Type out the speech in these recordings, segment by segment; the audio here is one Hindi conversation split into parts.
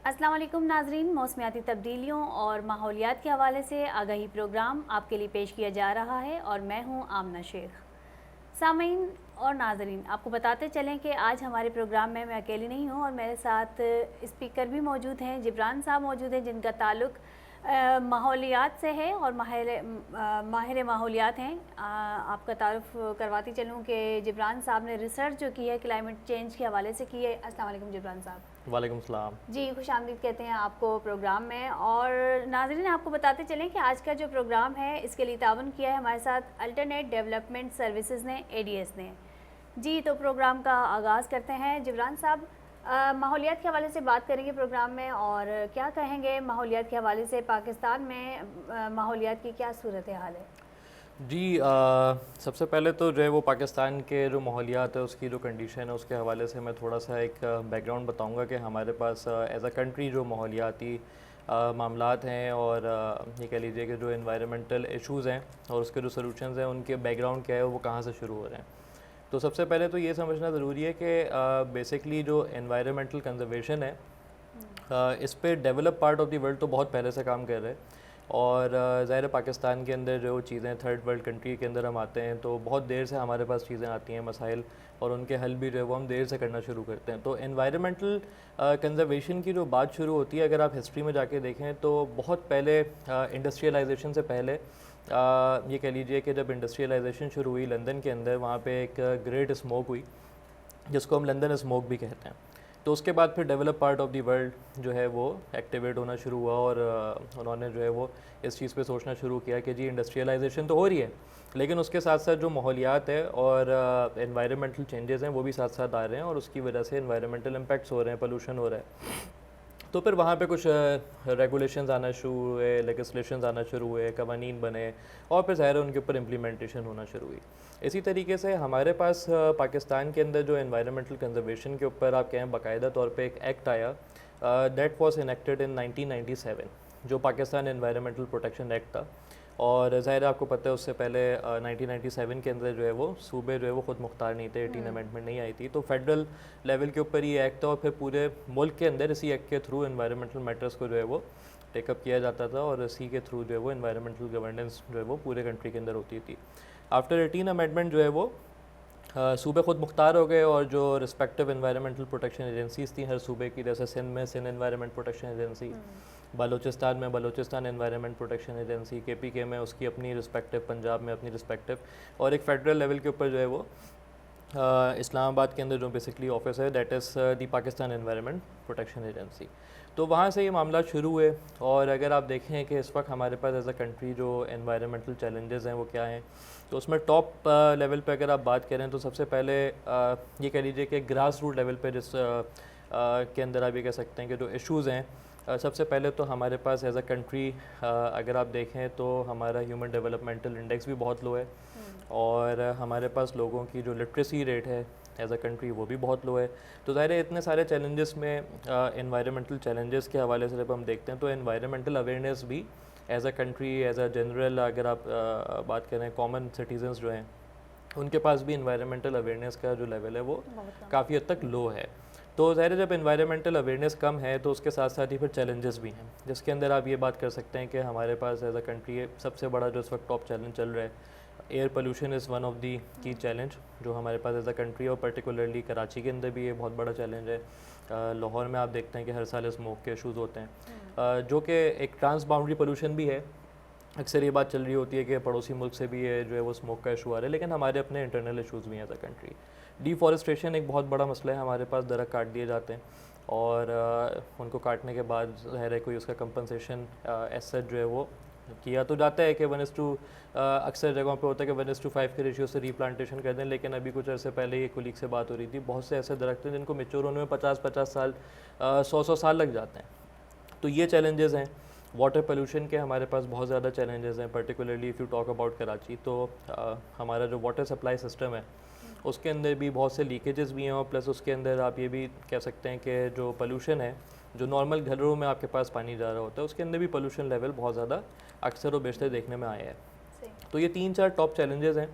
अस्सलाम वालेकुम नाजरीन, मौसमियाती तब्दीलियों और माहौलियात के हवाले से आगाही प्रोग्राम आपके लिए पेश किया जा रहा है और मैं हूं आमना शेख। सामीन और नाजरीन, आपको बताते चलें कि आज हमारे प्रोग्राम में मैं अकेली नहीं हूं और मेरे साथ स्पीकर भी मौजूद हैं। जिब्रान साहब मौजूद हैं जिनका ताल्लुक़ माहौलियात से है और माहिर माहौलियात हैं। आपका तारुफ करवाती चलूँ कि जिब्रान साहब ने रिसर्च जो की है क्लाइमेट चेंज के हवाले से की है। अस्सलाम वालेकुम जिब्रान साहब। वालेकुम सलाम जी, खुशामदीद कहते हैं आपको प्रोग्राम में। और नाज़रीन, आपको बताते चलें कि आज का जो प्रोग्राम है इसके लिए तावन किया है हमारे साथ अल्टरनेट डेवलपमेंट सर्विसेज ने, ADS ने। जी, तो प्रोग्राम का आगाज़ करते हैं। जिब्रान साहब, माहौलियात के हवाले से बात करेंगे प्रोग्राम में, और क्या कहेंगे माहौलियात के हवाले से पाकिस्तान में माहौलियात की क्या सूरत हाल है? जी, सबसे पहले तो जो है वो पाकिस्तान के जो माहौलियात है उसकी जो कंडीशन है उसके हवाले से मैं थोड़ा सा एक बैकग्राउंड बताऊंगा कि हमारे पास एज अ कंट्री जो माहौलियाती मामलात हैं और ये कह लीजिए कि जो इन्वायरमेंटल इश्यूज़ हैं और उसके जो सलूशंस हैं उनके बैकग्राउंड क्या है, वो कहाँ से शुरू हो रहे हैं। तो सबसे पहले तो ये समझना ज़रूरी है कि बेसिकली जो इन्वायरमेंटल कंजर्वेशन है इस पे develop part of the world तो बहुत पहले से काम कर रहे हैं। और ज़ाहिर पाकिस्तान के अंदर जो चीज़ें थर्ड वर्ल्ड कंट्री के अंदर हम आते हैं तो बहुत देर से हमारे पास चीज़ें आती हैं, मसाइल, और उनके हल भी जो है वो हम देर से करना शुरू करते हैं। तो एनवायरनमेंटल कंजर्वेशन की जो बात शुरू होती है, अगर आप हिस्ट्री में जाके देखें तो बहुत पहले इंडस्ट्रियलाइजेशन से पहले ये कह लीजिए कि जब इंडस्ट्रियलाइजेशन शुरू हुई लंदन के अंदर, वहाँ पे एक ग्रेट स्मोक हुई जिसको हम लंदन स्मोक भी कहते हैं। तो उसके बाद फिर develop part of the world जो है वो एक्टिवेट होना शुरू हुआ और उन्होंने जो है वो इस चीज़ पे सोचना शुरू किया कि जी इंडस्ट्रियलाइजेशन तो हो रही है, लेकिन उसके साथ साथ जो माहौलियात है और एनवायरमेंटल चेंजेस हैं वो भी साथ साथ आ रहे हैं और उसकी वजह से एनवायरमेंटल इम्पैक्ट्स हो रहे हैं, पोल्यूशन हो रहा है। तो फिर वहाँ पे कुछ रेगुलेशंस आना शुरू हुए, लेजिस्लेशंस आना शुरू हुए, कवानीन बने और फिर ज़ाहिर उनके ऊपर इम्प्लीमेंटेशन होना शुरू हुई। इसी तरीके से हमारे पास पाकिस्तान के अंदर जो एनवायरमेंटल कंजर्वेशन के ऊपर आप कहें बाकायदा तौर पे एक एक्ट आया, दैट वाज इनेक्टेड इन 1997, जो पाकिस्तान एनवायरमेंटल प्रोटेक्शन एक्ट था। और ज़ाहिर आपको पता है उससे पहले 1997 के अंदर जो है वो सूबे जो है वो ख़ुद मुख्तार नहीं थे, 18 अमेंडमेंट नहीं आई थी। तो फेडरल लेवल के ऊपर ये एक्ट था और फिर पूरे मुल्क के अंदर इसी एक्ट के थ्रू एनवायरमेंटल मैटर्स को जो है वो टेकअप किया जाता था और इसी के थ्रू जो है वो एनवायरमेंटल गवर्नेंस जो है वो पूरे कंट्री के अंदर होती थी। आफ्टर 18 अमेंडमेंट जो है वो सूबे ख़ुद मुख्तार हो गए और जो रिस्पेक्टिव एनवायरमेंटल प्रोटेक्शन एजेंसीज़ थी हर सूबे की, जैसे सिंध में Sindh environment protection agency, Balochistan में Balochistan environment protection agency, KPK में उसकी अपनी रिस्पेक्टिव, पंजाब में अपनी रिस्पेक्टिव, और एक फ़ेडरल लेवल के ऊपर जो है वो इस्लामाबाद के अंदर जो बेसिकली ऑफिस है that is the Pakistan environment protection agency. तो वहाँ से ये मामला शुरू हुए। और अगर आप देखें कि इस वक्त हमारे पास एज अ कंट्री जो एनवायरमेंटल चैलेंजेस हैं वो क्या हैं, तो उसमें टॉप लेवल पे अगर आप बात करें तो सबसे पहले ये कह लीजिए कि ग्रास रूट लेवल पे जिस के अंदर आप ये कह सकते हैं कि जो इश्यूज़ हैं, सबसे पहले तो हमारे पास एज अ कंट्री अगर आप देखें तो हमारा ह्यूमन डेवलपमेंटल इंडेक्स भी बहुत लो है और हमारे पास लोगों की जो लिटरेसी रेट है एज अ कंट्री वो भी बहुत लो है। तो ज़ाहिर है इतने सारे चैलेंजेस में एनवायरमेंटल चैलेंजेस के हवाले से जब हम देखते हैं तो एनवायरमेंटल अवेयरनेस भी as a country, as a general अगर आप बात करें कॉमन सिटीजन्स जो हैं उनके पास भी एनवायरमेंटल अवेयरनेस का जो लेवल है वो काफ़ी हद तक लो है। तो ज़ाहिर है जब एनवायरमेंटल अवेयरनेस कम है तो उसके साथ साथ ही फिर चैलेंजेस भी हैं, जिसके अंदर आप ये बात कर सकते हैं कि हमारे पास एज अ कंट्री सबसे बड़ा जो इस वक्त टॉप चैलेंज चल रहा है, air pollution is one of the की चैलेंज जो हमारे पास एज अ कंट्री, और पर्टिकुलरली कराची के अंदर भी ये बहुत बड़ा चैलेंज है। लाहौर में आप देखते हैं कि हर साल स्मोक के इशूज़ होते हैं, जो कि एक ट्रांस बाउंड्री पोल्यूशन भी है। अक्सर ये बात चल रही होती है कि पड़ोसी मुल्क से भी ये जो है वो स्मोक का इशू आ रहा है, लेकिन हमारे अपने इंटरनल इशूज़ भी हैं एज अ कंट्री। डिफॉरेस्टेशन एक बहुत बड़ा मसला है, हमारे पास दरख्त काट दिए जाते हैं और उनको काटने के बाद ज़ाहिर है कोई उसका कंपनसेशन एसेट जो है वो किया तो जाता है कि 1:2 अक्सर जगहों पे होता है कि 1:5 के रेशियो से रीप्लांटेशन कर दें, लेकिन अभी कुछ अर्से पहले ये कुलीग से बात हो रही थी, बहुत से ऐसे दरख्त हैं जिनको मेच्योर होने में 50-50 साल 100-100 साल लग जाते हैं। तो ये चैलेंजेस हैं। वाटर पोल्यूशन के हमारे पास बहुत ज़्यादा चैलेंजेस हैं, particularly if you talk about Karachi, तो हमारा जो वाटर सप्लाई सिस्टम है उसके अंदर भी बहुत से लीकेजेस भी हैं और प्लस उसके अंदर आप ये भी कह सकते हैं कि जो पोल्यूशन है, जो नॉर्मल घरों में आपके पास पानी जा रहा होता है उसके अंदर भी पोल्यूशन लेवल बहुत ज़्यादा अक्सर और बेशतर देखने में आए हैं। तो ये 3-4 टॉप चैलेंजेस हैं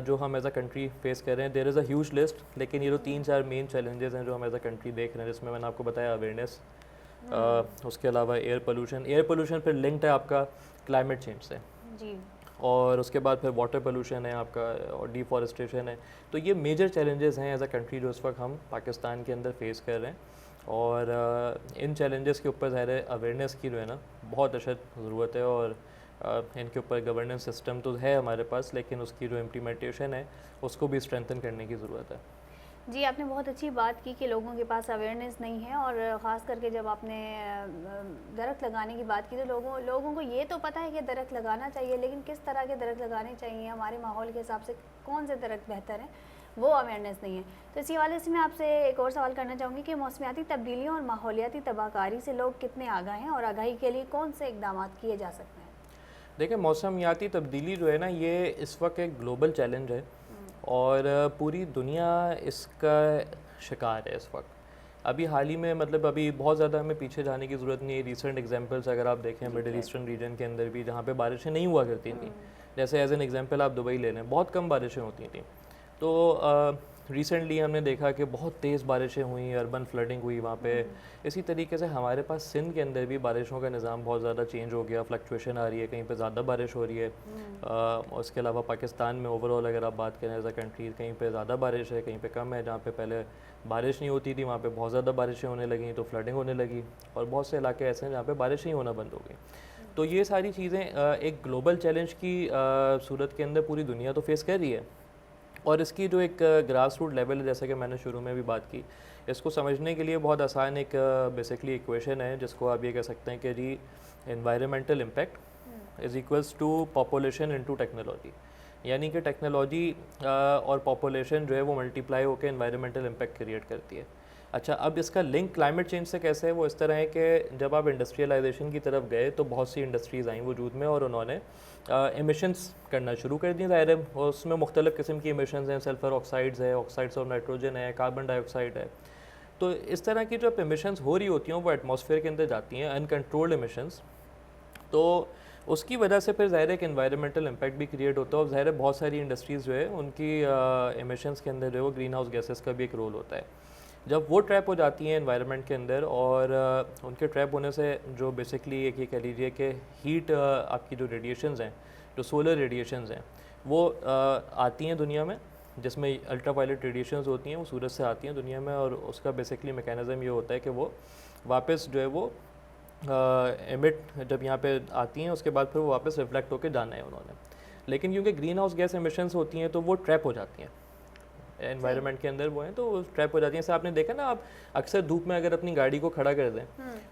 जो हम एज अ कंट्री फेस कर रहे हैं। There is a huge list, लेकिन ये जो 3-4 मेन चैलेंजेस हैं जो हम एज अ कंट्री देख रहे हैं, जिसमें मैंने आपको बताया अवेयरनेस, उसके अलावा एयर पोल्यूशन फिर लिंक्ड है आपका क्लाइमेट चेंज से जी। और उसके बाद फिर वाटर पोल्यूशन है आपका और डिफॉरेस्टेशन है। तो ये मेजर चैलेंजेस हैं एज अ कंट्री जो इस वक्त हम पाकिस्तान के अंदर फेस कर रहे हैं और इन चैलेंजेस के ऊपर ज़ाहिर है अवेयरनेस की जो है ना बहुत अशद ज़रूरत है और इनके ऊपर गवर्नेंस सिस्टम तो है हमारे पास लेकिन उसकी जो इम्प्लीमेंटेशन है उसको भी स्ट्रेंथन करने की ज़रूरत है। जी, आपने बहुत अच्छी बात की कि लोगों के पास अवेयरनेस नहीं है और ख़ास करके जब आपने दरख्त लगाने की बात की तो लोगों को ये तो पता है कि दरख्त लगाना चाहिए, लेकिन किस तरह के दरख्त लगाने चाहिए, हमारे माहौल के हिसाब से कौन से दरख्त बेहतर हैं, वो अवेयरनेस नहीं है। तो इसी हवाले से मैं आपसे एक और सवाल करना चाहूँगी कि मौसमियाती तब्दीलियों और माहौलियाती तबाहकारी से लोग कितने आगाह हैं और आगाही के लिए कौन से इकदाम किए जा सकते हैं? देखिए, मौसमियाती तब्दीली जो है ना ये इस वक्त एक ग्लोबल चैलेंज है और पूरी दुनिया इसका शिकार है इस वक्त। अभी हाल ही में मतलब अभी बहुत ज़्यादा हमें पीछे जाने की ज़रूरत नहीं है। रिसेंट एग्जांपल्स अगर आप देखें मिडिल ईस्टर्न रीजन के अंदर भी जहाँ पे बारिशें नहीं हुआ करती थी, जैसे एज एन एग्जांपल आप दुबई ले लें, बहुत कम बारिशें होती थी। तो रिसेंटली हमने देखा कि बहुत तेज़ बारिशें हुई, अर्बन फ्लडिंग हुई वहाँ पे। इसी तरीके से हमारे पास सिंध के अंदर भी बारिशों का निज़ाम बहुत ज़्यादा चेंज हो गया, फ्लक्चुएशन आ रही है, कहीं पे ज़्यादा बारिश हो रही है। उसके अलावा पाकिस्तान में ओवरऑल अगर आप बात करें एज अ कंट्री, कहीं पे ज़्यादा बारिश है, कहीं पे कम है। जहाँ पे पहले बारिश नहीं होती थी वहाँ पे बहुत ज़्यादा बारिशें होने लगी तो फ्लडिंग होने लगी और बहुत से इलाके ऐसे हैं जहाँ पे बारिश ही होना बंद हो गई। तो ये सारी चीज़ें एक ग्लोबल चैलेंज की सूरत के अंदर पूरी दुनिया तो फेस कर रही है और इसकी जो एक ग्रास रूट लेवल है, जैसे कि मैंने शुरू में भी बात की, इसको समझने के लिए बहुत आसान एक बेसिकली इक्वेशन है जिसको आप ये कह सकते हैं कि जी environmental impact is equals to population into technology. यानी कि टेक्नोलॉजी और पॉपुलेशन जो है वो मल्टीप्लाई होकर एनवायरमेंटल इम्पैक्ट क्रिएट करती है। अच्छा, अब इसका लिंक क्लाइमेट चेंज से कैसे है? वो इस तरह है कि जब आप इंडस्ट्रियलाइजेशन की तरफ गए तो बहुत सी इंडस्ट्रीज़ आई वजूद में और उन्होंने एमिशंस करना शुरू कर दी ज़ाहिर है। और उसमें मुख्तलिफ़ किस्म की एमिशंस हैं, सल्फ़र ऑक्साइड्स है, ऑक्साइड्स ऑफ नाइट्रोजन है, कार्बन डाइऑक्साइड है। तो इस तरह की जो एमिशंस हो रही होती हैं वो एटमॉस्फेयर के अंदर जाती हैं, अनकंट्रोल्ड एमिशंस। तो उसकी वजह से फिर ज़ाहिर है कि एनवायरमेंटल इम्पैक्ट भी क्रिएट होता है और ज़ाहिर है बहुत सारी इंडस्ट्रीज़ जो है उनकी एमिशंस के अंदर जो है वो ग्रीन हाउस गैसेस का भी एक रोल होता है। जब वो ट्रैप हो जाती हैं एनवायरनमेंट के अंदर और उनके ट्रैप होने से जो बेसिकली एक ये कह लीजिए कि हीट आपकी जो रेडिएशंस हैं, जो सोलर रेडिएशंस हैं, वो आती हैं दुनिया में, जिसमें अल्ट्रावायलेट रेडिएशंस होती हैं वो सूरज से आती हैं दुनिया में और उसका बेसिकली मैकेनिज़्म ये होता है कि वो वापस जो है वो एमिट जब यहाँ पे आती हैं उसके बाद फिर वो वापस रिफ्लेक्ट होकर जाना है उन्होंने। लेकिन क्योंकि ग्रीन हाउस गैस एमिशंस होती हैं तो वो ट्रैप हो जाती हैं एनवायरनमेंट के अंदर, वो हैं तो ट्रैप हो जाती हैं। जैसे आपने देखा ना, आप अक्सर धूप में अगर अपनी गाड़ी को खड़ा कर दें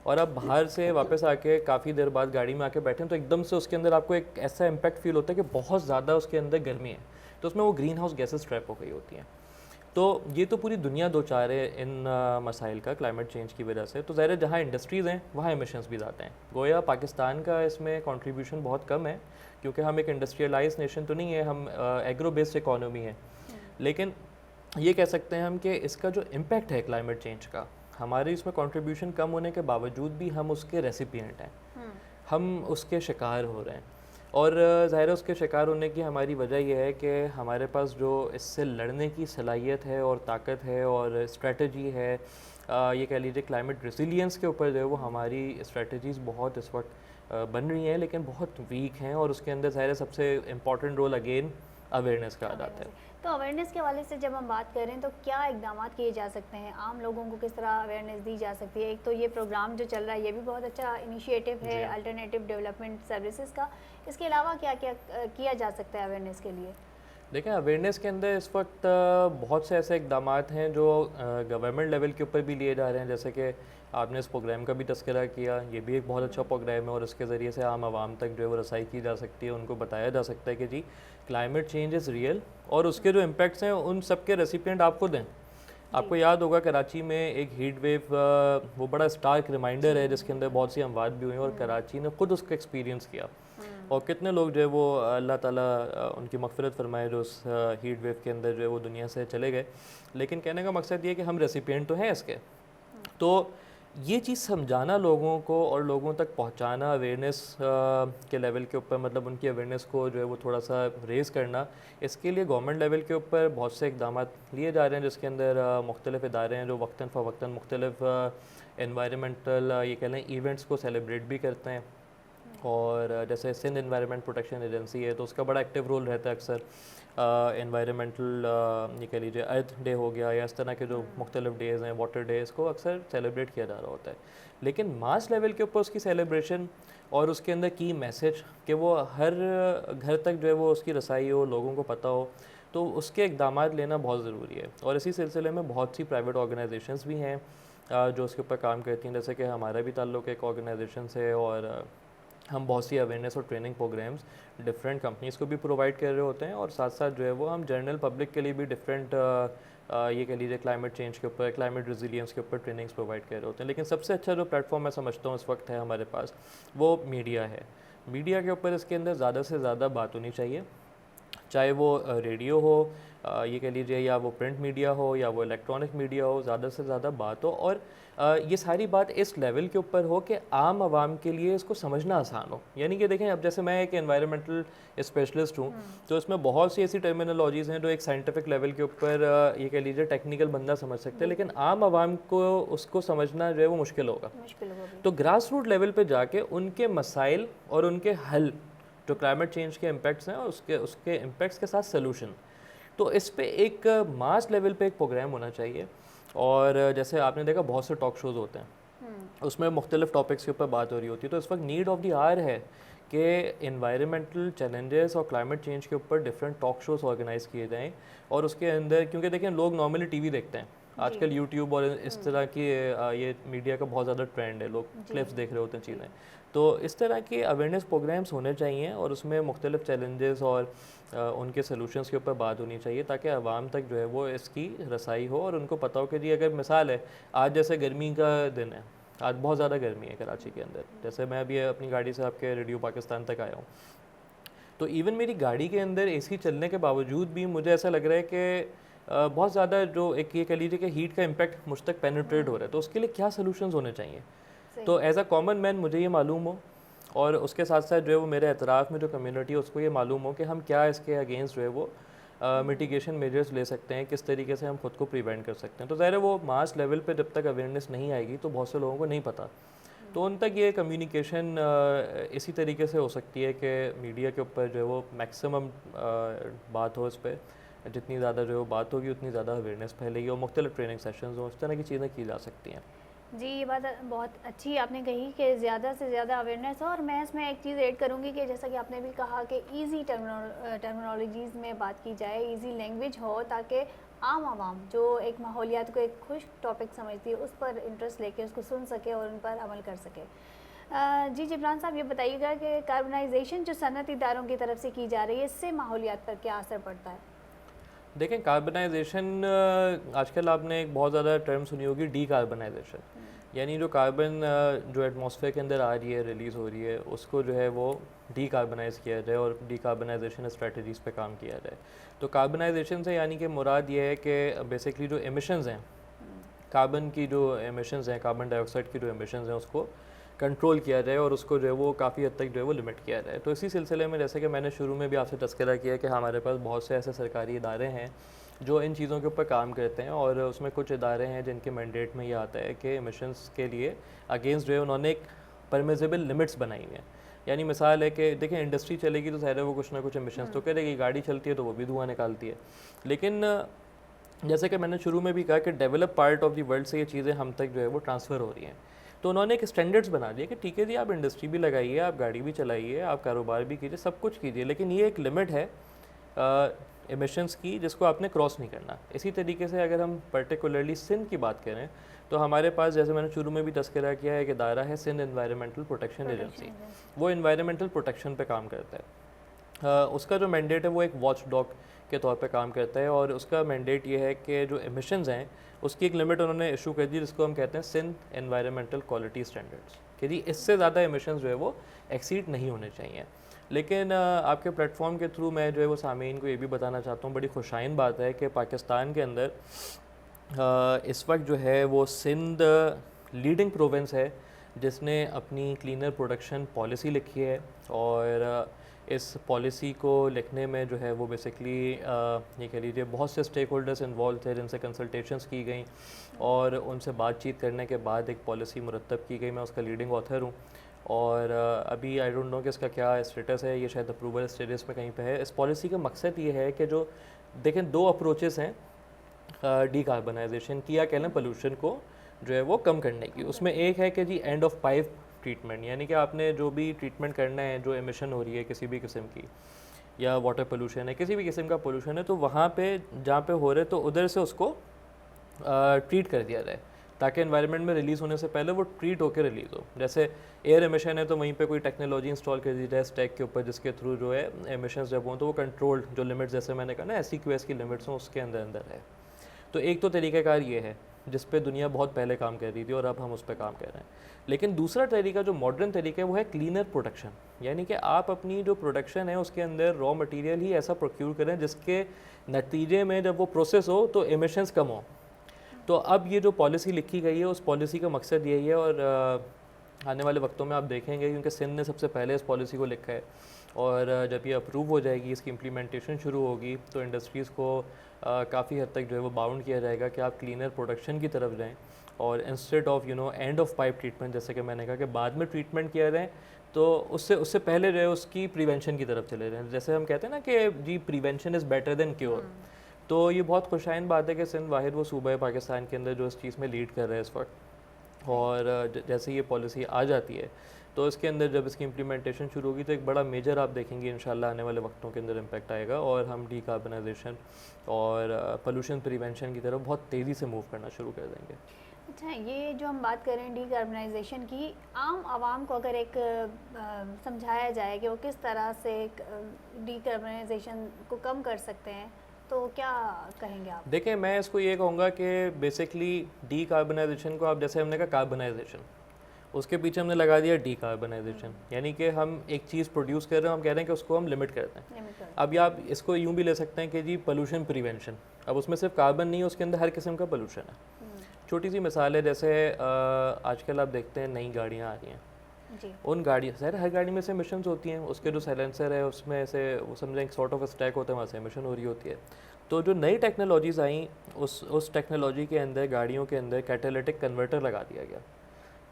और आप बाहर से वापस आके काफ़ी देर बाद गाड़ी में आके बैठें तो एकदम से उसके अंदर आपको एक ऐसा इम्पैक्ट फील होता है कि बहुत ज़्यादा उसके अंदर गर्मी है, तो उसमें वो ग्रीन हाउस गैसेस ट्रैप हो गई होती हैं। तो ये तो पूरी दुनिया दो चार है इन मसाइल का क्लाइमेट चेंज की वजह से। तो ज़ाहिर है जहाँ इंडस्ट्रीज़ हैं वहाँ एमिशंस भी ज़्यादा हैं। गोया पाकिस्तान का इसमें कंट्रीब्यूशन बहुत कम है क्योंकि हम एक इंडस्ट्रियलाइज नेशन तो नहीं है, हम एग्रो बेस्ड इकोनॉमी है। लेकिन ये कह सकते हैं हम कि इसका जो इम्पैक्ट है क्लाइमेट चेंज का, हमारे इसमें कंट्रीब्यूशन कम होने के बावजूद भी हम उसके रेसिपिएंट हैं, हम उसके शिकार हो रहे हैं। और ज़ाहिर है उसके शिकार होने की हमारी वजह यह है कि हमारे पास जो इससे लड़ने की सलाहियत है और ताकत है और स्ट्रेटजी है, ये कह लीजिए क्लाइमेट रेसिलियंस के ऊपर जो है वो हमारी स्ट्रेटजीज़ बहुत इस वक्त बन रही हैं लेकिन बहुत वीक हैं। और उसके अंदर ज़ाहिर है सबसे इम्पॉर्टेंट रोल अगेन अवेयरनेस का अदा है। तो अवेयरनेस के हवाले से जब हम बात करें तो क्या इकदाम किए जा सकते हैं, आम लोगों को किस तरह अवेयरनेस दी जा सकती है? एक तो ये प्रोग्राम जो चल रहा है ये भी बहुत अच्छा इनिशिएटिव है अल्टरनेटिव डेवलपमेंट सर्विसेज का, इसके अलावा क्या क्या किया जा सकता है अवेयरनेस के लिए? देखें, अवेयरनेस के अंदर इस वक्त बहुत से ऐसे इकदाम हैं जो गवर्नमेंट लेवल के ऊपर भी लिए जा रहे हैं, जैसे कि आपने इस प्रोग्राम का भी तस्करा किया, ये भी एक बहुत अच्छा प्रोग्राम है और इसके ज़रिए से आम आवाम तक जो है वो रसाई की जा सकती है, उनको बताया जा सकता है कि जी क्लाइमेट चेंज इज़ रियल और उसके जो इम्पैक्ट्स हैं उन सब के रेसिपिएंट आप खुद हैं। आपको याद होगा कराची में एक हीट वेव वो बड़ा स्टार्क रिमाइंडर है जिसके अंदर बहुत सी अमवात भी हुई और कराची ने खुद उसका एक्सपीरियंस किया और कितने लोग जो है वो अल्लाह ताला उनकी मग़फ़िरत फरमाए जो उस हीट वेव के अंदर जो है वो दुनिया से चले गए। लेकिन कहने का मकसद ये कि हम रेसिपिएंट तो हैं इसके। तो ये चीज़ समझाना लोगों को और लोगों तक पहुंचाना अवेयरनेस के लेवल के ऊपर, मतलब उनकी अवेयरनेस को जो है वो थोड़ा सा रेज़ करना, इसके लिए गवर्नमेंट लेवल के ऊपर बहुत से इकदाम लिए जा रहे हैं जिसके अंदर मुख्तलिफ़ इदारे हैं जो वक्तन फ़वक्तन मुख्तलिफ़ एनवायरमेंटल ये कह लें इवेंट्स को सेलिब्रेट भी करते हैं। और जैसे सिंध एनवायरनमेंट प्रोटेक्शन एजेंसी है तो उसका बड़ा एक्टिव रोल रहता है अक्सर एनवायरमेंटल ये कह लीजिए अर्थ डे हो गया या इस तरह के जो मुख्तलिफ डेज़ हैं, वाटर डेज़ को अक्सर सेलिब्रेट किया जा रहा होता है। लेकिन मास लेवल के ऊपर उसकी सेलिब्रेशन और उसके अंदर की मैसेज कि वो हर घर तक जो है वो उसकी रसाई हो, लोगों को पता हो, तो उसके इक़दाम लेना बहुत ज़रूरी है। और इसी सिलसिले में बहुत सी प्राइवेट ऑर्गेनाइजेशंस भी हैं जो उसके ऊपर काम करती हैं, जैसे कि हमारा भी ताल्लुक़ एक ऑर्गेनाइजेशन से और हम बहुत सी अवेयरनेस और ट्रेनिंग प्रोग्राम्स डिफरेंट कंपनीज़ को भी प्रोवाइड कर रहे होते हैं और साथ साथ जो है वो हम जनरल पब्लिक के लिए भी डिफरेंट ये कह लीजिए क्लाइमेट चेंज के ऊपर, क्लाइमेट रेजिलियंस के ऊपर ट्रेनिंग्स प्रोवाइड कर रहे होते हैं। लेकिन सबसे अच्छा जो प्लेटफॉर्म मैं समझता हूँ इस वक्त है हमारे पास, वो मीडिया है। मीडिया के ऊपर इसके अंदर ज़्यादा से ज़्यादा बात होनी चाहिए, चाहे वो रेडियो हो ये कह लीजिए, या वो प्रिंट मीडिया हो, या वो इलेक्ट्रॉनिक मीडिया हो, ज़्यादा से ज़्यादा बात हो। और ये सारी बात इस लेवल के ऊपर हो कि आम आवाम के लिए इसको समझना आसान हो। यानी कि देखें, अब जैसे मैं एक एनवायरनमेंटल स्पेशलिस्ट हूँ तो इसमें बहुत सी ऐसी टर्मिनोलॉजीज़ हैं जो एक साइंटिफिक लेवल के ऊपर ये कह लीजिए टेक्निकल बंदा समझ सकता है, लेकिन आम आवाम को उसको समझना जो है वो मुश्किल होगा। तो ग्रास रूट लेवल पर जाके उनके मसाइल और उनके हल, जो क्लाइमेट चेंज के इम्पैक्ट्स हैं और उसके इम्पैक्ट्स के साथ सलूशन, तो इस पे एक मास लेवल पे एक प्रोग्राम होना चाहिए। और जैसे आपने देखा बहुत से टॉक शोज़ होते हैं, उसमें मुख्तलिफ टॉपिक्स के ऊपर बात हो रही होती है। तो इस वक्त नीड ऑफ द आवर है कि इन्वायरमेंटल चैलेंजेस और क्लाइमेट चेंज के ऊपर डिफरेंट टॉक शोज़ ऑर्गेनाइज़ किए जाएँ। और उसके अंदर, क्योंकि देखें लोग नॉर्मली टीवी देखते हैं आजकल, यूट्यूब और इस तरह की ये मीडिया का बहुत ज़्यादा ट्रेंड है, लोग क्लिप्स देख रहे होते हैं चीज़ें। तो इस तरह के अवेयरनेस प्रोग्राम्स होने चाहिए और उसमें मुख्तलिफ चैलेंजेस और उनके सलूशंस के ऊपर बात होनी चाहिए, ताकि आवाम तक जो है वो इसकी रसाई हो और उनको पता हो कि जी, अगर मिसाल है आज जैसे गर्मी का दिन है, आज बहुत ज़्यादा गर्मी है कराची के अंदर, जैसे मैं अभी अपनी गाड़ी से आपके रेडियो पाकिस्तान तक आया हूँ, तो इवन मेरी गाड़ी के अंदर एसी चलने के बावजूद भी मुझे ऐसा लग रहा है कि बहुत ज़्यादा जो एक ये कह लीजिए कि हीट का इम्पैक्ट मुझ तक पेनिट्रेट हो रहा है। तो उसके लिए क्या सलूशंस होने चाहिए? तो एज अ कॉमन मैन मुझे ये मालूम हो, और उसके साथ साथ जो है वो मेरे एतराफ़ में जो कम्युनिटी है उसको ये मालूम हो कि हम क्या इसके अगेंस्ट जो है वो मिटिगेशन मेजर्स ले सकते हैं, किस तरीके से हम खुद को प्रिवेंट कर सकते हैं। तो ज़ाहिर है वो मास लेवल पे जब तक अवेयरनेस नहीं आएगी तो बहुत से लोगों को नहीं पता, तो उन तक ये कम्युनिकेशन इसी तरीके से हो सकती है कि मीडिया के ऊपर जो है वो मैक्सिमम बात हो इस पर, जितनी ज़्यादा जो है वो बात होगी उतनी ज़्यादा अवेयरनेस फैलेगी और मुख्तलिफ ट्रेनिंग सेशंस हो, इस तरह की चीज़ें की जा सकती हैं। जी, ये बात बहुत अच्छी आपने कही कि ज़्यादा से ज़्यादा अवेयरनेस हो। और मैं इसमें एक चीज़ ऐड करूँगी कि जैसा कि आपने भी कहा कि ईज़ी टर्मिनोलॉजीज़ में बात की जाए, ईज़ी लैंग्वेज हो, ताकि आम आवाम जो एक माहौलियात को एक खुश टॉपिक समझती है उस पर इंटरेस्ट लेके उसको सुन सके और उन पर अमल कर सके। जी जिब्रान साहब, ये बताइएगा कि कार्बनाइजेशन जो सनअती इदारों की तरफ से की जा रही है, इससे माहौलियात पर क्या असर पड़ता है? देखें, कार्बनाइजेशन आजकल आपने एक बहुत ज़्यादा टर्म सुनी होगी, डी कार्बनाइजेशन, यानी जो कार्बन जो एटमॉस्फेयर के अंदर आ रही है, रिलीज़ हो रही है, उसको जो है वो डी कार्बनाइज़ किया जाए और डी कार्बनाइजेशन स्ट्रेटजीज़ पे काम किया जाए। तो कार्बनाइजेशन से यानी कि मुराद ये है कि बेसिकली जो एमिशंस हैं, कार्बन की जो एमिशंस हैं, कार्बन डाइऑक्साइड की जो एमिशंस हैं, उसको कंट्रोल किया जाए और उसको जो है वो काफ़ी हद तक जो है वो लिमिट किया जाए। तो इसी सिलसिले में जैसे कि मैंने शुरू में भी आपसे तज़किरा किया कि हमारे पास बहुत से ऐसे सरकारी इदारे हैं जो इन चीज़ों के ऊपर काम करते हैं, और उसमें कुछ इदारे हैं जिनके मैंडेट में ये आता है कि एमिशंस के लिए अगेंस्ट जो है उन्होंने एक परमिसिबल लिमिट्स बनाई हुई हैं। यानी मिसाल है कि देखें, इंडस्ट्री चलेगी तो ज़ाहिर है वो कुछ ना कुछ एमिशंस तो करेगी, गाड़ी चलती है तो वो भी धुआं निकालती है। लेकिन जैसे कि मैंने शुरू में भी कहा कि develop part of the world से ये चीज़ें हम तक जो है वो ट्रांसफ़र हो रही हैं। तो उन्होंने एक स्टैंडर्ड्स बना दिए कि ठीक है जी, आप इंडस्ट्री भी लगाइए, आप गाड़ी भी चलाइए, आप कारोबार भी कीजिए, सब कुछ कीजिए, लेकिन ये एक लिमिट है एमिशंस की जिसको आपने क्रॉस नहीं करना। इसी तरीके से अगर हम पर्टिकुलरली सिंध की बात करें तो हमारे पास, जैसे मैंने शुरू में भी तज़किरा किया है, एक इदारा है सिंध एनवायरनमेंटल प्रोटेक्शन एजेंसी। वो एनवायरनमेंटल प्रोटेक्शन पे काम करता है। उसका जो मैंडेट है वो एक वॉच डॉग के तौर पे काम करता है, और उसका मैंडेट ये है कि जो एमिशंस हैं उसकी एक लिमिट उन्होंने इशू कर दी, जिसको हम कहते हैं सिंध एनवायरनमेंटल क्वालिटी स्टैंडर्ड्स, कि जी इससे ज़्यादा एमिशंस जो है वो एक्सीड नहीं होने चाहिए। लेकिन आपके प्लेटफॉर्म के थ्रू मैं जो है वो सामीन को ये भी बताना चाहता हूँ, बड़ी खुशाइन बात है कि पाकिस्तान के अंदर इस वक्त जो है वो सिंध लीडिंग प्रोविंस है जिसने अपनी क्लीनर प्रोडक्शन पॉलिसी लिखी है। और इस पॉलिसी को लिखने में जो है वो बेसिकली ये कह लीजिए बहुत से स्टेक होल्डर्स इन्वॉल्व थे, जिनसे कंसल्टेशंस की गई और उनसे बातचीत करने के बाद एक पॉलिसी मुरतब की गई। मैं उसका लीडिंग ऑथर हूँ और अभी आई डोंट नो कि इसका क्या स्टेटस है, ये शायद अप्रूवल स्टेटस में कहीं पे है। इस पॉलिसी का मकसद ये है कि जो देखें दो अप्रोचेस हैं डीकार्बनाइजेशन की या कह लें पोल्यूशन को जो है वो कम करने की। उसमें एक है कि जी एंड ऑफ पाइप ट्रीटमेंट, यानी कि आपने जो भी ट्रीटमेंट करना है, जो एमिशन हो रही है किसी भी किस्म की, या वाटर पोल्यूशन है, किसी भी किस्म का पोल्यूशन है, तो वहाँ पे जहाँ पे हो रहे तो उधर से उसको ट्रीट कर दिया जाए ताकि एनवायरनमेंट में रिलीज़ होने से पहले वो ट्रीट होकर रिलीज़ हो। जैसे एयर एमिशन है तो वहीं पे कोई टेक्नोलॉजी इंस्टॉल कर दी जाए स्टैक के ऊपर, जिसके थ्रू जो है एमिशंस जब हों तो वो कंट्रोल्ड, जो लिमिट्स जैसे मैंने कहा ना SEQS की लिमिट्स हों उसके अंदर अंदर है। तो एक तो तरीक़ाकार ये है जिस पे दुनिया बहुत पहले काम कर रही थी और अब हम उस पर काम कर रहे हैं। लेकिन दूसरा तरीका जो मॉडर्न तरीका है वो है क्लीनर प्रोडक्शन, यानी कि आप अपनी जो प्रोडक्शन है उसके अंदर रॉ मटेरियल ही ऐसा प्रोक्यूर करें जिसके नतीजे में जब वो प्रोसेस हो तो एमिशंस कम हो। तो अब ये जो पॉलिसी लिखी गई है उस पॉलिसी का मकसद यही है और आने वाले वक्तों में आप देखेंगे क्योंकि सिंध ने सबसे पहले इस पॉलिसी को लिखा है और जब ये अप्रूव हो जाएगी, इसकी इम्प्लीमेंटेशन शुरू होगी तो इंडस्ट्रीज़ को काफ़ी हद तक जो है वो बाउंड किया जाएगा कि आप क्लीनर प्रोडक्शन की तरफ जाएं और instead of end of pipe treatment, जैसे कि मैंने कहा कि बाद में ट्रीटमेंट किया जाए, तो उससे पहले जो है उसकी प्रिवेंशन की तरफ चले जाएं। जैसे हम कहते हैं ना कि जी prevention is better than cure. तो ये बहुत खुशाइन बात है कि सिंध वाहिद वो सूबा है पाकिस्तान के अंदर जो इस चीज़ में लीड कर रहा है इस वक्त। और जैसे ये पॉलिसी आ जाती है तो इसके अंदर जब इसकी इम्प्लीमेंटेशन शुरू होगी तो एक बड़ा मेजर आप देखेंगे इंशाल्लाह आने वाले वक्तों के अंदर इम्पैक्ट आएगा और हम डीकार्बनाइजेशन और पोल्यूशन प्रिवेंशन की तरफ बहुत तेज़ी से मूव करना शुरू कर देंगे। अच्छा, ये जो हम बात कर रहे हैं डीकार्बनाइजेशन की, आम आवाम को अगर एक समझाया जाए कि वो किस तरह से डीकार्बनाइजेशन को कम कर सकते हैं तो क्या कहेंगे आप? देखिए, मैं इसको ये कहूँगा कि बेसिकली डीकार्बनाइजेशन को आप जैसे हमने कहा कार्बनाइजेशन, उसके पीछे हमने लगा दिया डीकार्बनाइजेशन, यानी कि हम एक चीज़ प्रोड्यूस कर रहे हैं, हम कह रहे हैं कि उसको हम लिमिट करते हैं। अब आप इसको यूँ भी ले सकते हैं कि जी पोल्यूशन प्रिवेंशन, अब उसमें सिर्फ कार्बन नहीं है, उसके अंदर हर किस्म का पोल्यूशन है। छोटी सी मिसाल है, जैसे आजकल आप देखते हैं नई गाड़ियाँ आ रही हैं जी। उन गाड़ी सर हर गाड़ी में से एमिशंस होती हैं, उसके जो साइलेंसर है उसमें से वो समझें एक सॉर्ट ऑफ स्टैक होता है, वहाँ से एमिशन हो रही होती है। तो जो नई टेक्नोलॉजीज़ आई उस टेक्नोलॉजी के अंदर गाड़ियों के अंदर कैटालिटिक कन्वर्टर लगा दिया गया।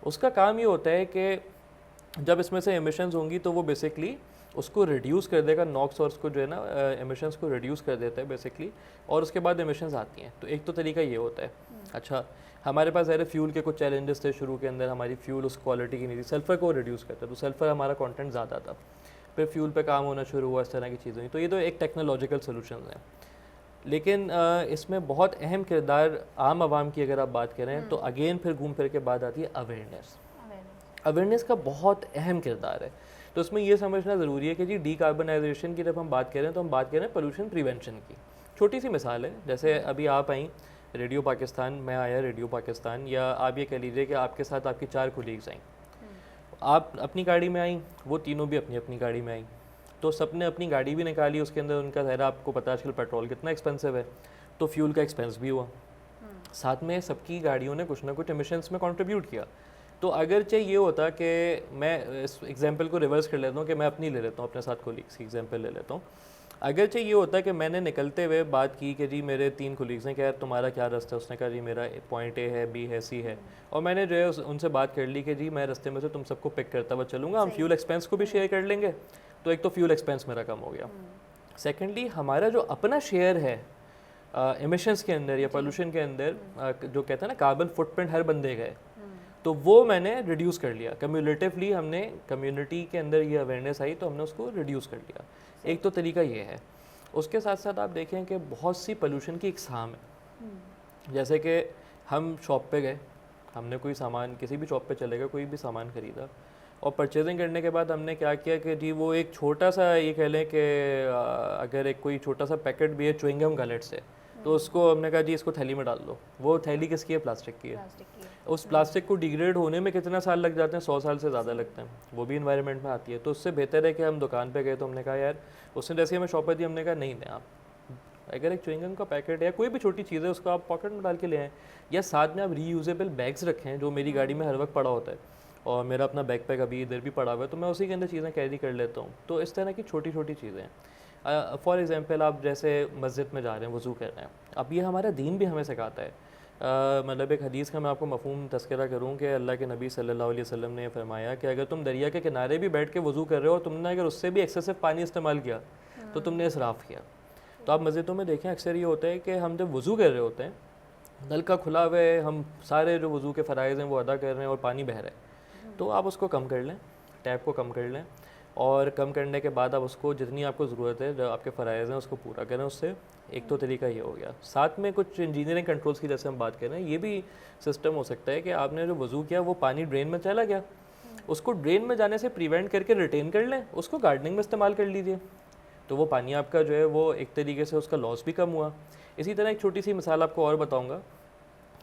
उसका काम ये होता है कि जब इसमें से एमिशंस होंगी तो वो बेसिकली उसको रिड्यूस कर देगा, नॉक्स और उसको जो है ना एमिशंस को रिड्यूस कर देता है बेसिकली, और उसके बाद एमिशंस आती हैं। तो एक तो तरीका ये होता है। अच्छा, हमारे पास ज़ाहिर फ्यूल के कुछ चैलेंजेस थे शुरू के अंदर, हमारी फ्यूल उस क्वालिटी की नहीं थी, सल्फ़र को रिड्यूस करता तो सल्फ़र हमारा कंटेंट ज़्यादा था, फिर फ्यूल पे काम होना शुरू हुआ, इस तरह की चीज़ें। तो ये तो एक टेक्नोलॉजिकल सोल्यूशन है, लेकिन इसमें बहुत अहम किरदार आम आवाम की अगर आप बात करें तो अगेन फिर घूम फिर के बाद आती है अवेयरनेस। अवेयरनेस का बहुत अहम किरदार है। तो इसमें यह समझना ज़रूरी है कि जी डीकार्बनाइजेशन की जब हम बात करें तो हम बात करें पोल्यूशन प्रिवेंशन की। छोटी सी मिसाल है, जैसे अभी आप आई रेडियो पाकिस्तान, मैं आया रेडियो पाकिस्तान, या आप ये कह लीजिए कि आपके साथ आपकी 4 कोलीग्स आई, आप अपनी गाड़ी में आई, वो तीनों भी अपनी अपनी गाड़ी में आई, तो सबने अपनी गाड़ी भी निकाली, उसके अंदर उनका ज़ाहिर आपको पता आजकल पेट्रोल कितना एक्सपेंसिव है, तो फ्यूल का एक्सपेंस भी हुआ, साथ में सबकी गाड़ियों ने कुछ ना कुछ एमिशंस में कंट्रीब्यूट किया। तो अगरचे ये होता कि मैं इस एग्जांपल को रिवर्स कर लेता हूँ कि मैं अपनी ले लेता हूँ, अपने साथ कोलीग्स की एग्जांपल ले लेता हूँ। अगरचे ये होता कि मैंने निकलते हुए बात की कि जी मेरे 3 कोलीग्स हैं, क्या तुम्हारा क्या रास्ता है? उसने कहा जी मेरा पॉइंट ए है, बी है, सी है, और मैंने जो है उनसे बात कर ली कि जी मैं रास्ते में से तुम सबको पिक करता हुआ चलूँगा, हम फ्यूल एक्सपेंस को भी शेयर कर लेंगे, तो एक तो फ्यूल एक्सपेंस मेरा कम हो गया। सेकेंडली, हमारा जो अपना शेयर है एमिशंस के अंदर या पोल्यूशन के अंदर, जो कहते हैं ना कार्बन फुटप्रिंट हर बंदे का है, तो वो मैंने रिड्यूस कर लिया कम्यूलेटिवली। हमने कम्युनिटी के अंदर ये अवेयरनेस आई तो हमने उसको रिड्यूस कर लिया। एक तो तरीका ये है। उसके साथ साथ आप देखें कि बहुत सी पोल्यूशन की इकसाम है, जैसे कि हम शॉप पे गए, हमने कोई सामान, किसी भी शॉप पे चले गए, कोई भी सामान ख़रीदा, और परचेजिंग करने के बाद हमने क्या किया कि जी वो एक छोटा सा, ये कह लें कि अगर एक कोई छोटा सा पैकेट भी है च्युइंगम का लेट से, तो उसको हमने कहा जी इसको थैली में डाल दो। वो थैली किसकी है? प्लास्टिक की है। उस प्लास्टिक को डिग्रेड होने में कितना साल लग जाते हैं? 100 साल से ज़्यादा लगते हैं, वो भी इन्वायरमेंट में आती है। तो उससे बेहतर है कि हम दुकान पे गए तो हमने कहा यार, उसने जैसे हमें शॉप पर दी, हमने कहा नहीं आप अगर एक च्युइंगम का पैकेट या कोई भी छोटी चीज़ है उसको आप पॉकेट में डाल के ले आएँ, या साथ में आप रीयूजेबल बैग्स रखें जो मेरी गाड़ी में हर वक्त पड़ा होता है, और मेरा अपना बैकपैक अभी इधर भी पड़ा हुआ है, तो मैं उसी के अंदर चीज़ें कैरी कर लेता हूँ। तो इस तरह की छोटी छोटी चीज़ें हैं। फॉर एग्ज़ाम्पल आप जैसे मस्जिद में जा रहे हैं, वज़ू कर रहे हैं, अब ये हमारा दीन भी हमें सिखाता है। मतलब एक हदीस का मैं आपको मफ़हूम तज़किरा करूँ कि अल्लाह के नबी सल्लल्लाहु अलैहि वसल्लम ने फरमाया कि अगर तुम दरिया के किनारे भी बैठ के वज़ू कर रहे हो और तुमने अगर उससे भी एक्सेसिव पानी इस्तेमाल किया तो तुमने इसराफ़ किया। तो आप मस्जिदों में देखें, अक्सर ये होता है कि हम जब वज़ू कर रहे होते हैं, नल का खुला हुआ है, हम सारे जो वज़ू के फ़राइज़ हैं वो अदा कर रहे हैं और पानी बह रहा है, तो आप उसको कम कर लें, टैप को कम कर लें, और कम करने के बाद आप उसको जितनी आपको ज़रूरत है, जो आपके फ़राइज़ हैं उसको पूरा करें उससे। एक तो तरीका ये हो गया। साथ में कुछ इंजीनियरिंग कंट्रोल्स की जैसे हम बात कर रहे हैं, ये भी सिस्टम हो सकता है कि आपने जो वज़ू किया वो पानी ड्रेन में चला गया, उसको ड्रेन में जाने से प्रिवेंट करके रिटेन कर लें, उसको गार्डनिंग में इस्तेमाल कर लीजिए, तो वो पानी आपका जो है वो एक तरीके से उसका लॉस भी कम हुआ। इसी तरह एक छोटी सी मिसाल आपको और बताऊँगा,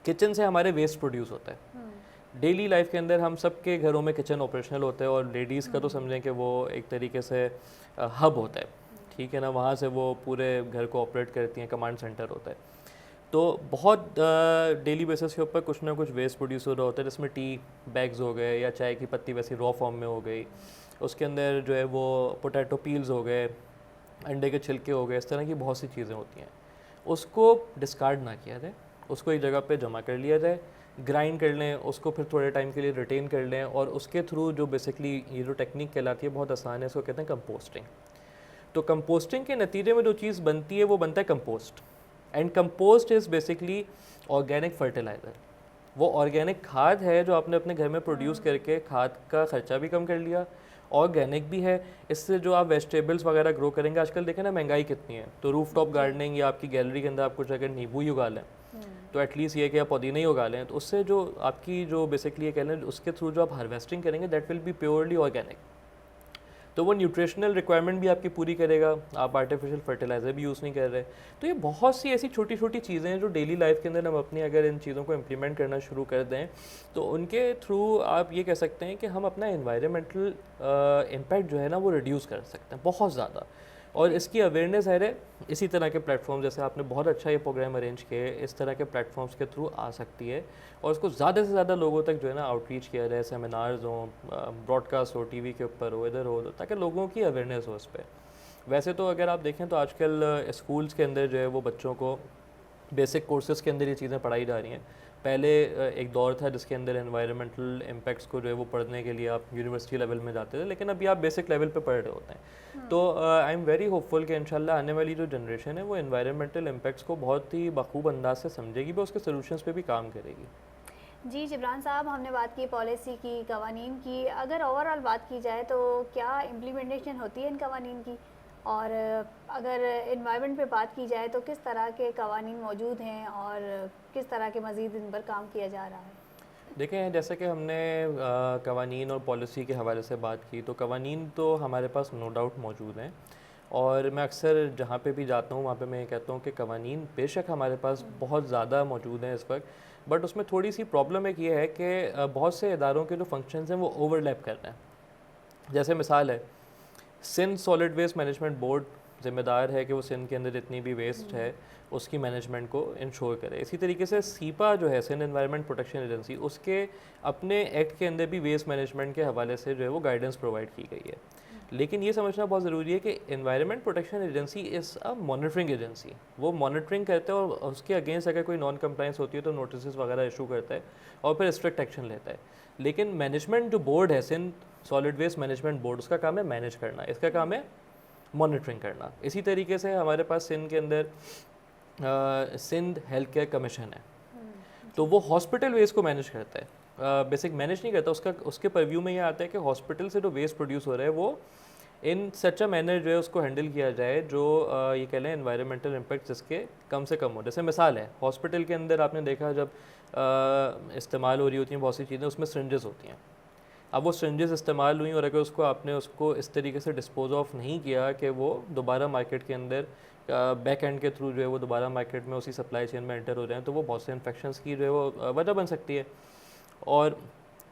किचन से हमारे वेस्ट प्रोड्यूस होता है। डेली लाइफ के अंदर हम सब के घरों में किचन ऑपरेशनल होता है, और लेडीज़ का तो समझें कि वो एक तरीके से हब होता है, ठीक है ना, वहाँ से वो पूरे घर को ऑपरेट करती हैं, कमांड सेंटर होता है। तो बहुत डेली बेसिस के ऊपर कुछ ना कुछ वेस्ट प्रोड्यूस हो रहा होता है, जिसमें टी बैग्स हो गए या चाय की पत्ती वैसी रॉ फॉर्म में हो गई, उसके अंदर जो है वो पोटैटो पील्स हो गए, अंडे के छिलके हो गए, इस तरह की बहुत सी चीज़ें होती हैं। उसको डिस्कार्ड ना किया जाए, उसको एक जगह पे जमा कर लिया जाए, ग्राइंड कर लें उसको, फिर थोड़े टाइम के लिए रिटेन कर लें, और उसके थ्रू जो बेसिकली ये जो टेक्निक कहलाती है बहुत आसान है, इसको कहते हैं कंपोस्टिंग। तो कंपोस्टिंग के नतीजे में जो चीज़ बनती है वो बनता है compost, and compost is basically organic fertiliser. वो ऑर्गेनिक खाद है जो आपने अपने घर में प्रोड्यूस करके खाद का ख़र्चा भी कम कर लिया, ऑर्गेनिक भी है। इससे जो आप वेजिटेबल्स वगैरह ग्रो करेंगे, आजकल देखें ना महंगाई कितनी है, तो रूफ टॉप गार्डनिंग या आपकी गैलरी के अंदर आप कुछ अगर नींबू ही उगा लें, तो एटलीस्ट ये कि आप पुदीना ही उगा लें, तो उससे जो आपकी जो बेसिकली ये कह लें उसके थ्रू जो आप हार्वेस्टिंग करेंगे that will be purely organic. तो वो न्यूट्रिशनल रिक्वायरमेंट भी आपकी पूरी करेगा, आप आर्टिफिशियल फर्टिलाइज़र भी यूज़ नहीं कर रहे। तो ये बहुत सी ऐसी छोटी छोटी चीज़ें हैं जो डेली लाइफ के अंदर हम अपनी अगर इन चीज़ों को इम्प्लीमेंट करना शुरू कर दें, तो उनके थ्रू आप ये कह सकते हैं कि हम अपना इन्वायरमेंटल इम्पैक्ट जो है ना वो रिड्यूस कर सकते हैं बहुत ज़्यादा। और इसकी अवेयरनेस है इसी तरह के प्लेटफॉर्म, जैसे आपने बहुत अच्छा ये प्रोग्राम अरेंज किए, इस तरह के प्लेटफॉर्म्स के थ्रू आ सकती है, और उसको ज़्यादा से ज़्यादा लोगों तक जो है ना आउटरीच किया जाए, सेमिनार्स हों, ब्रॉडकास्ट हो, टीवी के ऊपर हो, इधर हो, ताकि लोगों की अवेयरनेस हो इस पर। वैसे तो अगर आप देखें तो आजकल स्कूल्स के अंदर जो है वो बच्चों को बेसिक कोर्सेज़ के अंदर ये चीज़ें पढ़ाई जा रही हैं। पहले एक दौर था जिसके अंदर एनवायरनमेंटल इम्पैक्ट्स को जो है वो पढ़ने के लिए आप यूनिवर्सिटी लेवल में जाते थे, लेकिन अभी आप बेसिक लेवल पे पढ़ रहे होते हैं। तो आई एम वेरी होपफुल कि इंशाल्लाह आने वाली जो जनरेशन है वो एनवायरनमेंटल इम्पैक्ट्स को बहुत ही बखूब अंदाज से समझेगी, वो उसके सोल्यूशंस पे भी काम करेगी। जी जिब्रान साहब, हमने बात की पॉलिसी की, कवानीन की। अगर ओवरऑल बात की जाए तो क्या इम्प्लीमेंटेशन होती है इन कवानीन की, और अगर इन्वायरमेंट पे बात की जाए तो किस तरह के कवानीन मौजूद हैं और किस तरह के मज़ीद इन पर काम किया जा रहा है? देखें, जैसे कि हमने कवानीन और पॉलिसी के हवाले से बात की, तो कवानीन तो हमारे पास नो डाउट मौजूद हैं, और मैं अक्सर जहाँ पे भी जाता हूँ वहाँ पे मैं ये कहता हूँ कि कवानीन बेशक हमारे पास बहुत ज़्यादा मौजूद हैं इस वक्त, बट उसमें थोड़ी सी प्रॉब्लम एक ये है कि बहुत से इदारों के जो फंक्शंस हैं वो ओवरलैप कर रहे हैं। जैसे मिसाल है, Sindh solid waste management board ज़िम्मेदार है कि वो सिंध के अंदर जितनी भी वेस्ट है उसकी मैनेजमेंट को इंश्योर करे। इसी तरीके से सीपा जो है, सिंध एनवायरनमेंट प्रोटेक्शन एजेंसी, उसके अपने एक्ट के अंदर भी वेस्ट मैनेजमेंट के हवाले से जो है वो गाइडेंस प्रोवाइड की गई है। लेकिन ये समझना बहुत ज़रूरी है कि environment protection agency is a monitoring agency. वो मॉनिटरिंग करता है, और उसके अगेंस्ट अगर कोई नॉन कंप्लाइंस होती है तो नोटिस वगैरह इशू करता है और फिर स्ट्रिक्ट एक्शन लेता है। लेकिन मैनेजमेंट जो बोर्ड है, Sindh solid waste management board, उसका काम है मैनेज करना, इसका काम है मॉनिटरिंग करना। इसी तरीके से हमारे पास सिंध के अंदर सिंध हेल्थ केयर कमीशन है, तो वो हॉस्पिटल वेस्ट को मैनेज करता है, बेसिक मैनेज नहीं करता, उसके परव्यू में ये आता है कि हॉस्पिटल से जो वेस्ट प्रोड्यूस हो रहा है वो इन सच अ मैनर जो है उसको हैंडल किया जाए जो ये कह लें एनवायरमेंटल इम्पैक्ट जिसके कम से कम हो। जैसे मिसाल है, हॉस्पिटल के अंदर आपने देखा जब इस्तेमाल हो रही होती हैं बहुत सी चीज़ें, उसमें सिरिंजेस होती हैं। अब वो सिरिंजेस इस्तेमाल हुई और अगर आपने उसको इस तरीके से डिस्पोज ऑफ नहीं किया कि वो दोबारा मार्केट के अंदर बैक एंड के थ्रू जो है वो दोबारा मार्केट में उसी सप्लाई चेन में एंटर हो रहे हैं, तो वो बहुत से इन्फेक्शंस की जो है वो वजह बन सकती है। और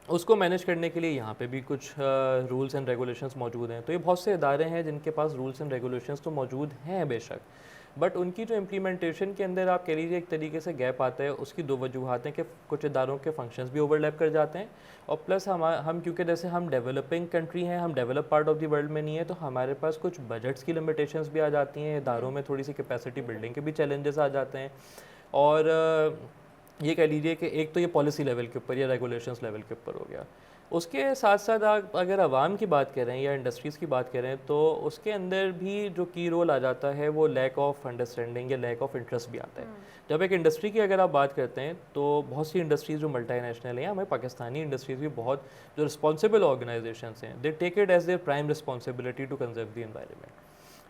उसको मैनेज करने के लिए यहाँ पे भी कुछ रूल्स एंड रेगुलेशंस मौजूद हैं। तो ये बहुत से इदारे हैं जिनके पास रूल्स एंड रेगुलेशंस तो मौजूद हैं बेशक, बट उनकी जो इम्प्लीमेंटेशन के अंदर आप कह लीजिए एक तरीके से गैप आता है। उसकी दो वजूहत हैं कि कुछ इदारों के फंक्शंस भी ओवरलैप कर जाते हैं, और प्लस हम क्योंकि जैसे हम डेवलपिंग कंट्री हैं, हम develop part of the world में नहीं है, तो हमारे पास कुछ बजट्स की लिमिटेशंस भी आ जाती हैं, इदारों में थोड़ी सी कैपेसिटी बिल्डिंग के भी चैलेंजेस आ जाते हैं। और ये कह लीजिए कि एक तो ये पॉलिसी लेवल के ऊपर या रेगुलेशंस लेवल के ऊपर हो गया। उसके साथ साथ आप अगर आवाम की बात करें या इंडस्ट्रीज़ की बात करें, तो उसके अंदर भी जो की रोल आ जाता है वो लैक ऑफ अंडरस्टैंडिंग या लैक ऑफ इंटरेस्ट भी आता है। जब एक इंडस्ट्री की अगर आप बात करते हैं, तो बहुत सी इंडस्ट्रीज़ जो मल्टीनेशनल हैं, हमें पाकिस्तानी इंडस्ट्रीज़ भी बहुत जो रिस्पॉन्सिबल ऑर्गेनाइजेशंस हैं, they take it as their prime responsibility to conserve the environment.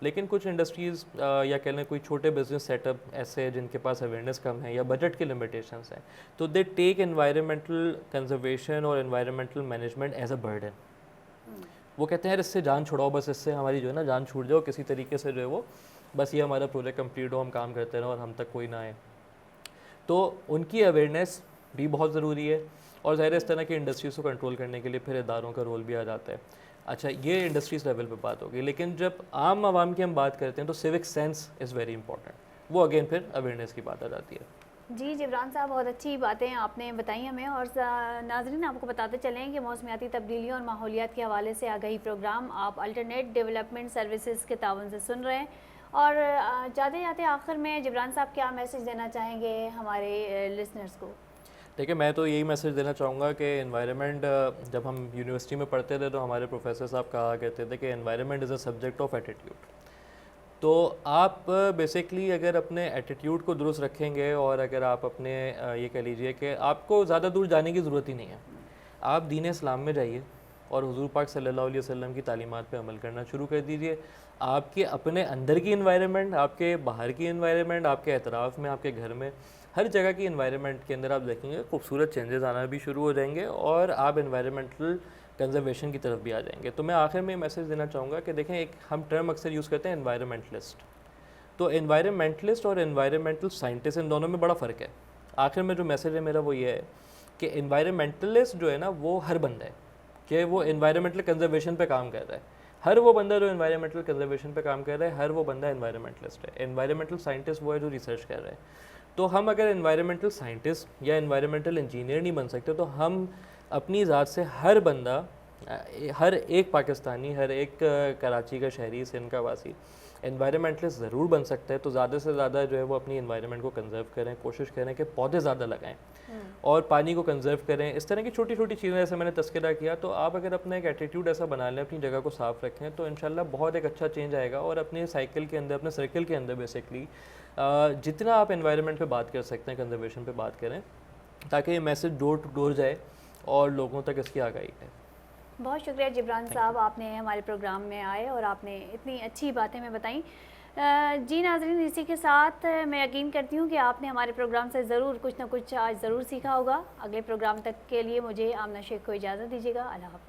लेकिन कुछ इंडस्ट्रीज़ या कह लें कोई छोटे बिजनेस सेटअप ऐसे हैं जिनके पास अवेयरनेस कम है या बजट की लिमिटेशंस हैं, तो दे टेक एनवायरमेंटल कंजर्वेशन और environmental management as a burden. वो कहते हैं यार इससे जान छुड़ाओ, बस इससे हमारी जो है ना जान छूट जाओ किसी तरीके से, जो है वो बस ये हमारा प्रोजेक्ट कंप्लीट हो, हम काम करते रहें और हम तक कोई ना आए। तो उनकी अवेयरनेस भी बहुत ज़रूरी है, और ज़ाहिर इस तरह की इंडस्ट्रीज़ को कंट्रोल करने के लिए फिर इदारों का रोल भी आ जाता है। अच्छा, ये इंडस्ट्रीज़ लेवल पे बात होगी, लेकिन जब आम आवाम की हम बात करते हैं तो civic sense is very important. वो अगेन फिर अवेयरनेस की बात आ जाती है। जी जिब्रान साहब, बहुत अच्छी बातें आपने बताई हमें। और नाज़रीन, आपको बताते चलें कि मौसमियाती तब्दीलियों और माहौलियात के हवाले से आगाही प्रोग्राम आप अल्टरनेट डेवलपमेंट सर्विसेज के ताउन से सुन रहे हैं। और जाते जाते आखिर में जिब्रान साहब क्या मैसेज देना चाहेंगे हमारे लिसनर्स को? देखिए, मैं तो यही मैसेज देना चाहूँगा कि एनवायरनमेंट, जब हम यूनिवर्सिटी में पढ़ते थे तो हमारे प्रोफेसर साहब कहा कहते थे कि environment is a subject of attitude. तो आप बेसिकली अगर अपने एटीट्यूड को दुरुस्त रखेंगे, और अगर आप अपने ये कह लीजिए कि आपको ज़्यादा दूर जाने की ज़रूरत ही नहीं है, आप दीन इस्लाम में जाइए और हुजूर पाक सल्लल्लाहु अलैहि वसल्लम की तालीमात पे अमल करना शुरू कर दीजिए। आपके अपने अंदर की इन्वायरमेंट, आपके बाहर की इन्वायरमेंट, आपके एतराफ़ में, आपके घर में, हर जगह की इन्वायरमेंट के अंदर आप देखेंगे खूबसूरत चेंजेस आना भी शुरू हो जाएंगे, और आप इन्वायरमेंटल कंजर्वेशन की तरफ भी आ जाएंगे। तो मैं आखिर में मैसेज देना चाहूँगा कि देखें, एक हम टर्म अक्सर यूज़ करते हैं एनवायरमेंटलिस्ट। तो एनवायरमेंटलिस्ट और एनवायरमेंटल साइंटिस्ट, इन दोनों में बड़ा फ़र्क है। आखिर में जो मैसेज है मेरा वो ये है कि एनवायरमेंटलिस्ट जो है ना, वो हर बंदा है कि वो एनवायरमेंटल कंजर्वेशन पे काम कर रहा है। हर वो बंदा जो एनवायरमेंटल कंजर्वेशन पे काम कर रहा है, हर वो बंदा एनवायरमेंटलिस्ट है। एनवायरमेंटल साइंटिस्ट वो है जो रिसर्च कर रहा है। तो हम अगर एनवायरमेंटल साइंटिस्ट या एनवायरमेंटल इंजीनियर नहीं बन सकते, तो हम अपनी ज़ात से हर बंदा, हर एक पाकिस्तानी, हर एक कराची का शहरी, सिंध का वासी एनवायरमेंटलिस्ट ज़रूर बन सकता है। तो ज़्यादा से ज़्यादा जो है वो अपनी एनवायरनमेंट को कंजर्व करें, कोशिश करें कि पौधे ज़्यादा लगाएं और पानी को कंजर्व करें। इस तरह की छोटी छोटी चीज़ें जैसे मैंने तस्करा किया, तो आप अगर अपना एक एटीट्यूड ऐसा बना लें, अपनी जगह को साफ़ रखें, तो इंशाल्लाह बहुत एक अच्छा चेंज आएगा। और अपने साइकिल के अंदर, अपने सर्कल के अंदर बेसिकली जितना आप एनवायरनमेंट पे बात कर सकते हैं, कंजर्वेशन पे बात करें, ताकि ये मैसेज डोर टू डोर जाए और लोगों तक इसकी आगाही है। बहुत शुक्रिया जिब्रान साहब, आपने हमारे प्रोग्राम में आए और आपने इतनी अच्छी बातें हमें बताई। जी नाज़रीन, इसी के साथ मैं यकीन करती हूँ कि आपने हमारे प्रोग्राम से ज़रूर कुछ ना कुछ आज ज़रूर सीखा होगा। अगले प्रोग्राम तक के लिए मुझे आमना शेख को इजाज़त दीजिएगा। अल्लाह हाफ़िज़।